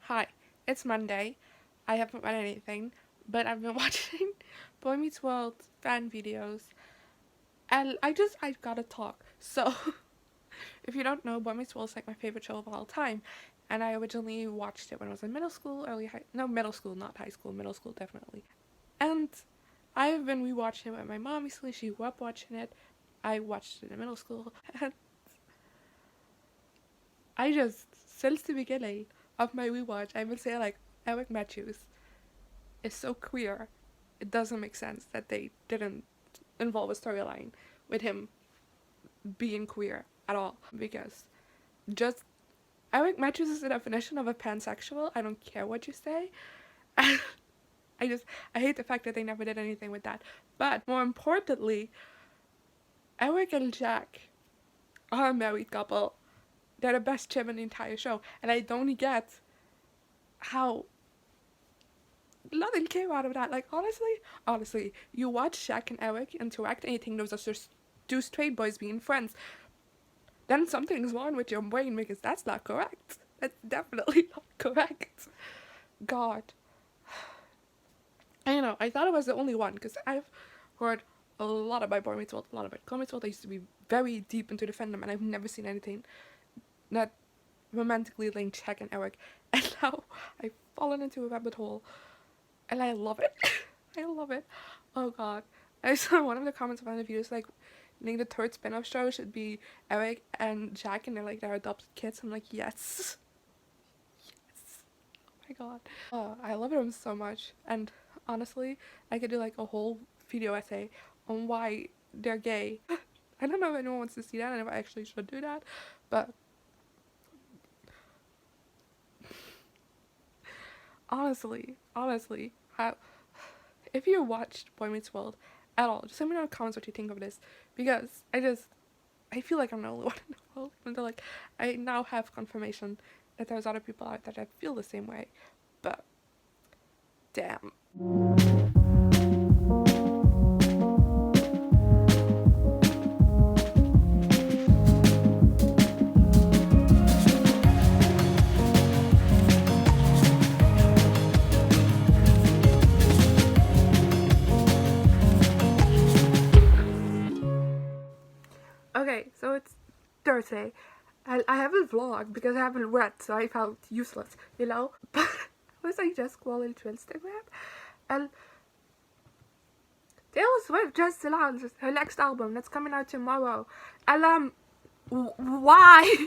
Hi, it's Monday. I haven't read anything, but I've been watching Boy Meets World fan videos, and I gotta talk. So, if you don't know, Boy Meets World is like my favorite show of all time, and I originally watched it when I was in middle school, middle school, not high school, middle school definitely. And I've been rewatching it with my mom recently. She grew up watching it. I watched it in middle school, and I just, since the beginning of my rewatch, I've been saying like Eric Matthews is so queer, it doesn't make sense that they didn't involve a storyline with him being queer at all. Because just Eric Matthews is the definition of a pansexual. I don't care what you say. I hate the fact that they never did anything with that. But more importantly, Eric and Jack are a married couple. They're the best chip in the entire show, and I don't get how nothing came out of that. Like, honestly, you watch Shaq and Eric interact and you think those are just two straight boys being friends. Then something's wrong with your brain because that's not correct. That's definitely not correct. God. I thought I was the only one because I've heard a lot about Boy Meets World, a lot about Girl Meets World. I used to be very deep into the fandom and I've never seen anything that romantically linked Shaq and Eric. And now I've fallen into a rabbit hole and I love it. I love it. Oh god. I saw one of the comments on the videos like, I think the third spin-off show should be Eric and Jack and they're like their adopted kids. I'm like, yes. Yes. Oh my god. Oh, I love them so much. And honestly, I could do like a whole video essay on why they're gay. I don't know if anyone wants to see that and if I actually should do that, but honestly, if you watched Boy Meets World at all, just let me know in the comments what you think of this, because I feel like I'm the only one in the world, and like, I now have confirmation that there's other people out there that feel the same way, but damn. Okay, so it's Thursday. I haven't vlogged because I haven't read, so I felt useless, But was I just scrolling through Instagram, and Taylor Swift just announced her next album that's coming out tomorrow, and why?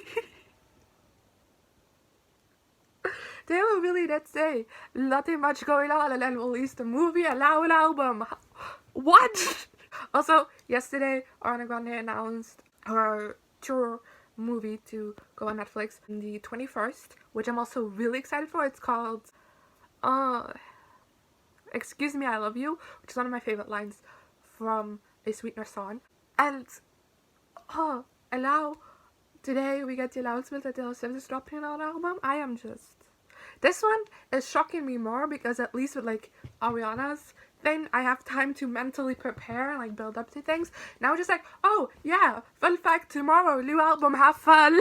Taylor really did say nothing much going on, and then released a movie and now an album. What? Also, yesterday, Ariana Grande announced her tour movie to go on Netflix on the 21st, which I'm also really excited for. It's called, Excuse Me, I Love You, which is one of my favorite lines from a Sweetener song. And now, today we get the announcement that Taylor Swift is dropping an album. This one is shocking me more because at least with like Ariana's thing, I have time to mentally prepare and like build up to things. Now just like, oh yeah, fun fact, tomorrow, new album, have fun.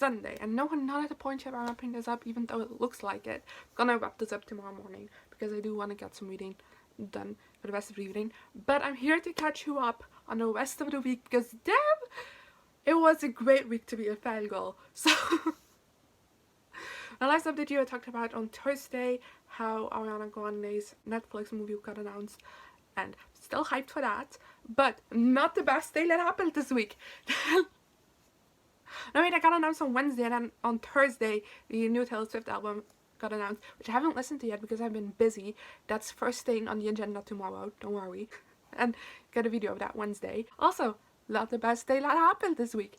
Sunday. And no, I'm not at the point yet where I'm wrapping this up, even though it looks like it. I'm gonna wrap this up tomorrow morning because I do want to get some reading done for the rest of the evening. But I'm here to catch you up on the rest of the week because damn, it was a great week to be a fangirl. So the last update I talked about on Thursday how Ariana Grande's Netflix movie got announced, and still hyped for that, but not the best thing that happened this week. No, wait, I got announced on Wednesday, and then on Thursday the new Taylor Swift album got announced, which I haven't listened to yet because I've been busy. That's first thing on the agenda tomorrow, don't worry. And get a video of that Wednesday. Also, not the best day that happened this week.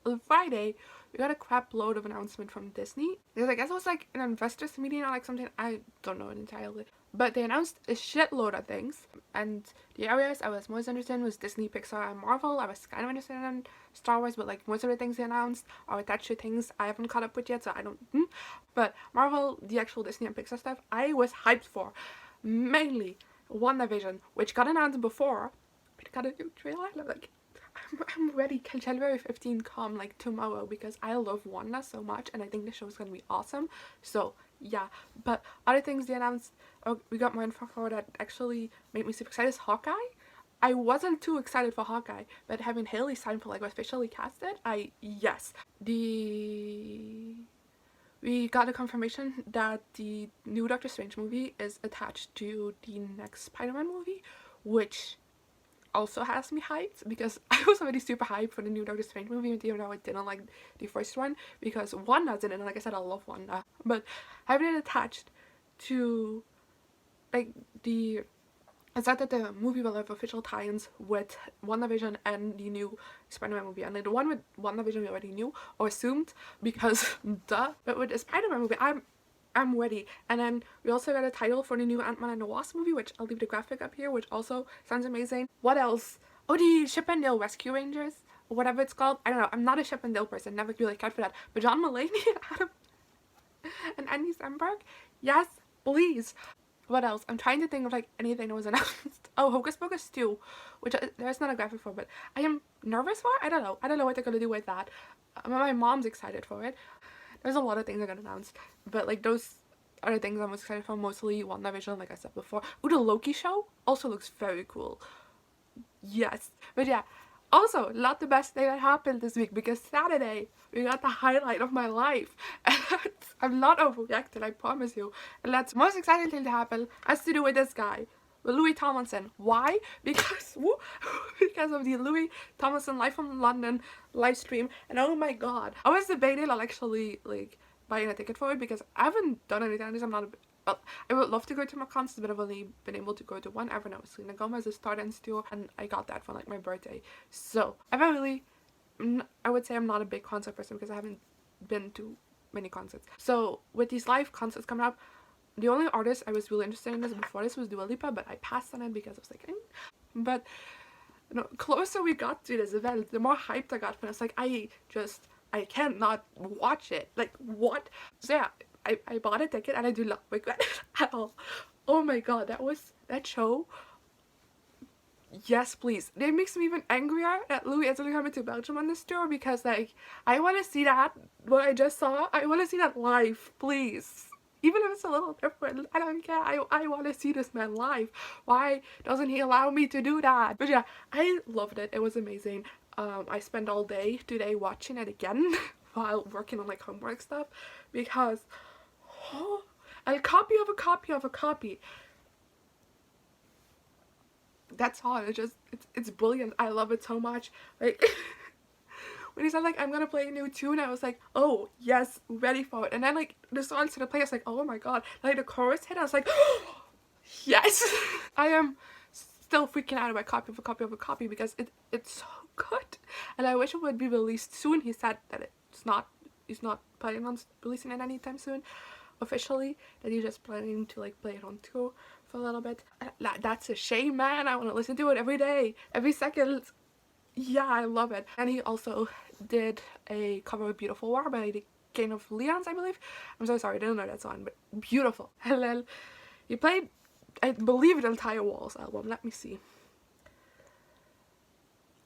On Friday, we got a crap load of announcement from Disney. Because I guess it was like an investors meeting or like something. I don't know it entirely. But they announced a shitload of things. And the areas I was most interested in was Disney, Pixar, and Marvel. I was kind of interested in Star Wars, but like most of the things they announced are attached to things I haven't caught up with yet, so I don't. But Marvel, the actual Disney and Pixar stuff, I was hyped for. Mainly WandaVision, which got announced before. But it got a new trailer. Like, I'm ready. Can January 15 come like tomorrow because I love Wanda so much and I think the show is gonna be awesome. So yeah, but other things they announced, we got more info for that actually made me super excited is Hawkeye. I wasn't too excited for Hawkeye, but having Haley Steinfeld like officially casted, yes. We got a confirmation that the new Doctor Strange movie is attached to the next Spider-Man movie, which also has me hyped because I was already super hyped for the new Doctor Strange movie, even though I didn't like the first one because Wanda's in it, and like I said, I love Wanda. But having it attached to like it's not that the movie will have official tie-ins with WandaVision and the new Spider-Man movie, and like the one with WandaVision we already knew or assumed because duh. But with the Spider-Man movie, I'm ready. And then we also got a title for the new Ant-Man and the Wasp movie, which I'll leave the graphic up here, which also sounds amazing. What else? Oh, the Chip and Dale Rescue Rangers, or whatever it's called. I don't know. I'm not a Chip and Dale person. Never really cared for that. But John Mulaney and Andy Samberg, yes, please. What else? I'm trying to think of like anything that was announced. Oh, Hocus Pocus 2, which there's not a graphic for, but I am nervous for. I don't know what they're gonna do with that. My mom's excited for it. There's a lot of things that got announced, but like those are the things I'm most excited for, mostly WandaVision, like I said before. Ooh, the Loki show also looks very cool. Yes. But yeah, also, not the best thing that happened this week because Saturday, we got the highlight of my life. And I'm not overreacting, I promise you. And that's the most exciting thing to happen has to do with this guy. Louis Tomlinson. Why? Because because of the Louis Tomlinson Live from London live stream, and oh my god, I was debating on actually like buying a ticket for it because I haven't done anything like this. I'm not well, I would love to go to more concerts, but I've only been able to go to one ever now. Selena Gomez's Stardance tour, and I got that for like my birthday. So I haven't really, I would say I'm not a big concert person because I haven't been to many concerts. So with these live concerts coming up, the only artist I was really interested in this before this was Dua Lipa, but I passed on it because I was like, but you know, closer we got to this event, the more hyped I got for it. It's like I can't not watch it. Like what? So yeah, I bought a ticket and I do not regret it at all. Oh my god, that show. Yes, please. It makes me even angrier that Louis is coming to Belgium on this tour because like I want to see that what I just saw. I want to see that live, please. Even if it's a little different, I don't care. I want to see this man live. Why doesn't he allow me to do that? But yeah, I loved it. It was amazing. I spent all day today watching it again while working on like homework stuff because a copy of a copy of a copy. That's all. It's brilliant. I love it so much. Like when he said like I'm gonna play a new tune, I was like, oh yes, ready for it. And then like the song started playing, I was like, oh my god. Like the chorus hit, I was like, oh, yes. I am still freaking out about copy of a copy of a copy because it's so good, and I wish it would be released soon. He said that he's not planning on releasing it anytime soon officially, that he's just planning to like play it on tour for a little bit. That's a shame, man. I want to listen to it every day, every second. Yeah, I love it. And he also did a cover of Beautiful War by the King of Leons, I believe. I'm so sorry, I didn't know that song, but beautiful. And then he played, I believe, the entire Walls album. Let me see.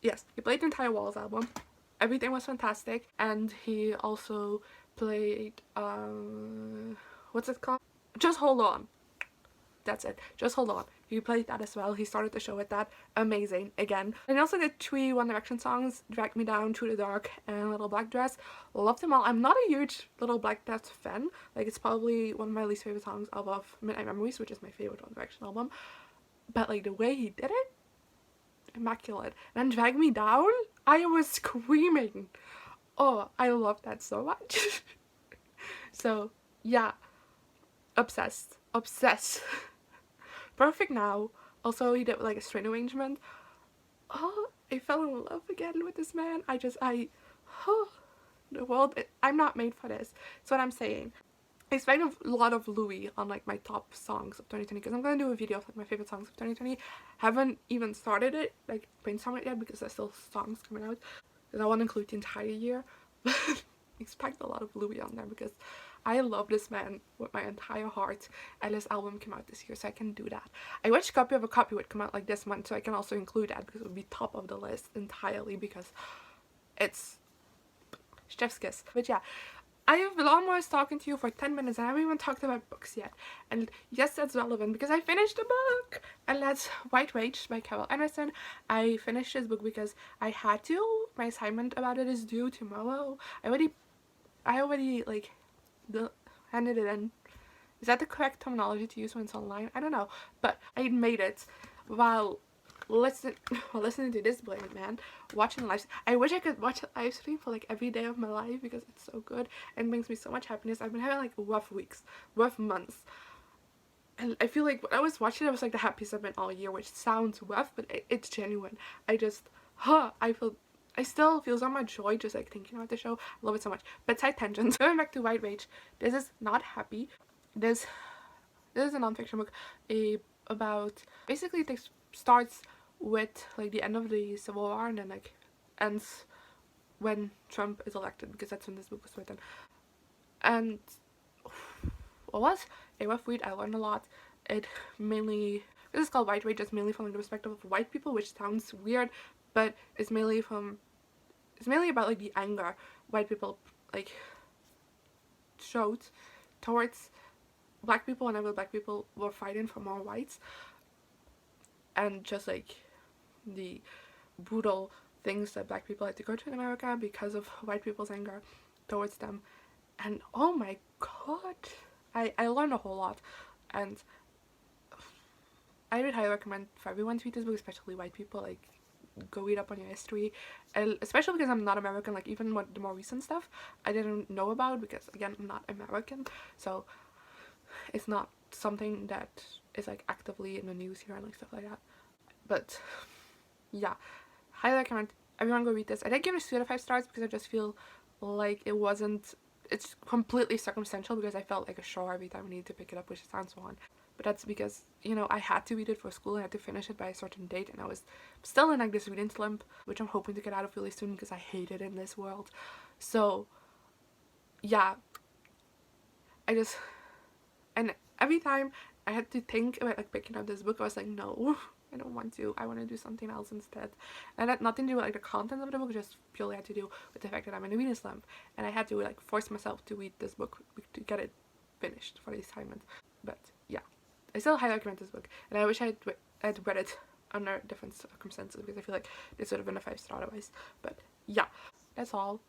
Yes, he played the entire Walls album. everything was fantastic. And he also played what's it called? Just Hold On. That's it. Just Hold On. He played that as well. He started the show with that. Amazing. Again. And he also did 3 One Direction songs. Drag Me Down, Through the Dark, and Little Black Dress. Loved them all. I'm not a huge Little Black Dress fan. Like, it's probably one of my least favorite songs of Midnight Memories, which is my favorite One Direction album. But like the way he did it, immaculate. And then Drag Me Down, I was screaming. Oh, I love that so much. So yeah, obsessed. Perfect Now. Also, he did like a string arrangement. Oh, I fell in love again with this man. The world, I'm not made for this. That's what I'm saying. I expect a lot of Louis on like my top songs of 2020 because I'm gonna do a video of like my favorite songs of 2020. Haven't even started it, like brainstorming it yet, because there's still songs coming out. Because I want to include the entire year. But expect a lot of Louis on there because I love this man with my entire heart, and this album came out this year, so I can do that. I wish Copy of a Copy would come out like this month, so I can also include that because it would be top of the list entirely because it's chef's kiss. But yeah, I have been almost talking to you for 10 minutes and I haven't even talked about books yet. And yes, that's relevant because I finished a book, and that's White Rage by Carol Anderson. I finished this book because I had to. My assignment about it is due tomorrow. I already like handed it in. Is that the correct terminology to use when it's online? I don't know, but I made it while listening to this brilliant man, watching the live. I wish I could watch a live stream for like every day of my life because it's so good and brings me so much happiness. I've been having like rough weeks, rough months, and I feel like when I was watching it, I was like the happiest I've been all year, which sounds rough, but it's genuine. I still feel so much joy just like thinking about the show. I love it so much. But side tangents. Going back to White Rage, this is not happy. This is a nonfiction book about basically it starts with like the end of the Civil War and then like ends when Trump is elected, because that's when this book was written. And it was a rough read. I learned a lot. This is called White Rage. It's mainly from the perspective of white people, which sounds weird, but it's mainly about like the anger white people like showed towards black people whenever black people were fighting for more whites, and just like the brutal things that black people had to go through in America because of white people's anger towards them. And oh my god, I learned a whole lot, and I would highly recommend for everyone to read this book, especially white people. Like, go read up on your history, and especially because I'm not American, like even the more recent stuff I didn't know about because again I'm not American, so it's not something that is like actively in the news here and like stuff like that. But yeah, highly recommend everyone go read this. I did give it 2 out of 5 stars because I just feel like it's completely circumstantial because I felt like a chore every time I needed to pick it up, which sounds wrong. But that's because, you know, I had to read it for school. I had to finish it by a certain date, and I was still in like this reading slump, which I'm hoping to get out of really soon because I hate it in this world. So yeah, and every time I had to think about like picking up this book, I was like, no, I don't want to. I want to do something else instead. And that had nothing to do with like the content of the book, just purely had to do with the fact that I'm in a reading slump, and I had to like force myself to read this book to get it finished for the assignment. But yeah, I still highly recommend this book, and I wish I'd read it under different circumstances because I feel like this would have been a 5-star otherwise. But yeah, that's all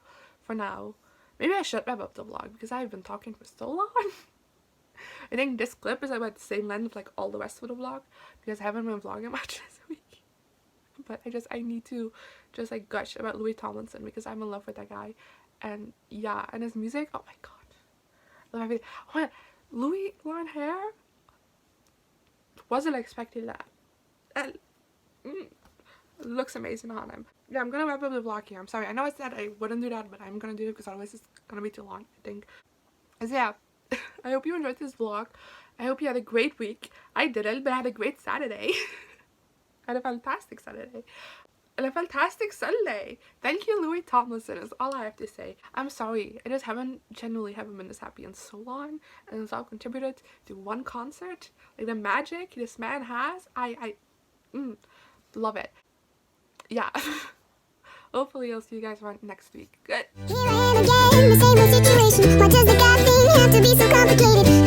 for now. Maybe I should wrap up the vlog because I've been talking for so long. I think this clip is about the same length of like all the rest of the vlog because I haven't been vlogging much this week. But I need to just like gush about Louis Tomlinson because I'm in love with that guy. And yeah, and his music, oh my god, I love everything. Oh my, Louis long hair, wasn't expecting that. And looks amazing on him. Yeah, I'm gonna wrap up the vlog here. I'm sorry, I know I said I wouldn't do that, but I'm gonna do it because otherwise it's gonna be too long, I think. So yeah, I hope you enjoyed this vlog. I hope you had a great week. I didn't, but I had a great Saturday. I had a fantastic Saturday. And a fantastic Sunday. Thank you, Louis Tomlinson, is all I have to say. I'm sorry, I just genuinely haven't been this happy in so long, and it's all contributed to one concert. Like the magic this man has, I love it. Yeah. hopefully I'll see you guys around next week. Good. Here I am again, the same old situation. Why does the God thing have to be so complicated?